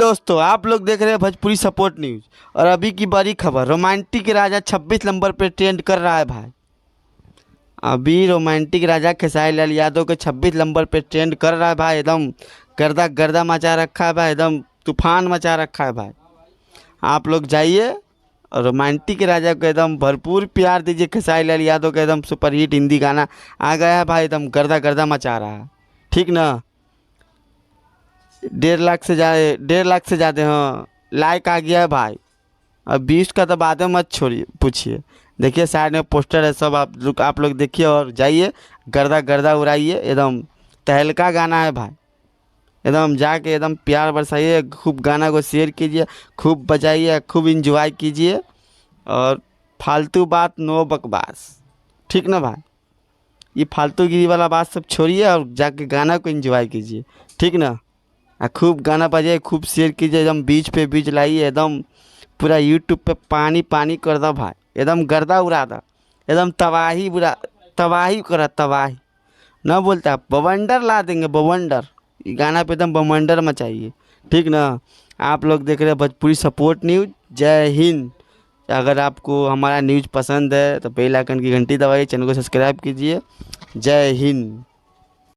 दोस्तों, आप लोग देख रहे हैं भोजपुरी सपोर्ट न्यूज। और अभी की बड़ी खबर, रोमांटिक राजा 26 नंबर पे ट्रेंड कर रहा है भाई। अभी रोमांटिक राजा खेसारी लाल यादव के 26 नंबर पे ट्रेंड कर रहा है भाई। एकदम गर्दा गर्दा मचा रखा है भाई, एकदम तूफान मचा रखा है भाई। आप लोग जाइए और रोमांटिक राजा को एकदम भरपूर प्यार दीजिए। खेसारी लाल यादव का एकदम सुपर हिट हिंदी गाना आ गया है भाई, एकदम गर्दा गर्दा मचा रहा है। ठीक ना? 1.5 लाख से हाँ लाइक आ गया है भाई। अब 20 का तो बाद में मत छोड़िए, पूछिए। देखिए साइड में पोस्टर है, सब आप लोग देखिए और जाइए, गर्दा गर्दा उड़ाइए। एकदम तहलका गाना है भाई, एकदम जाके एकदम प्यार बरसाइए, खूब गाना को शेयर कीजिए, खूब बजाइए, खूब इंजॉय कीजिए। और फालतू बात नो बकवास, ठीक ना भाई? ये फालतूगिरी वाला बात सब छोड़िए और जाके गाना को एंजॉय कीजिए, ठीक ना? खूब गाना बजाइए, खूब शेयर कीजिए, एकदम बीच पे बीच लाइए, एकदम पूरा यूट्यूब पे पानी पानी कर दो भाई, एकदम गर्दा उड़ा दो, एकदम तबाही बुरा तबाही करा तबाही ना बोलता, बवंडर ला देंगे बवंडर। ये गाना पे एकदम बवंडर मचाइए, ठीक ना? आप लोग देख रहे हैं भोजपुरी सपोर्ट न्यूज। जय हिंद। अगर आपको हमारा न्यूज़ पसंद है तो बेल आइकन की घंटी दबाइए, चैनल को सब्सक्राइब कीजिए। जय हिंद।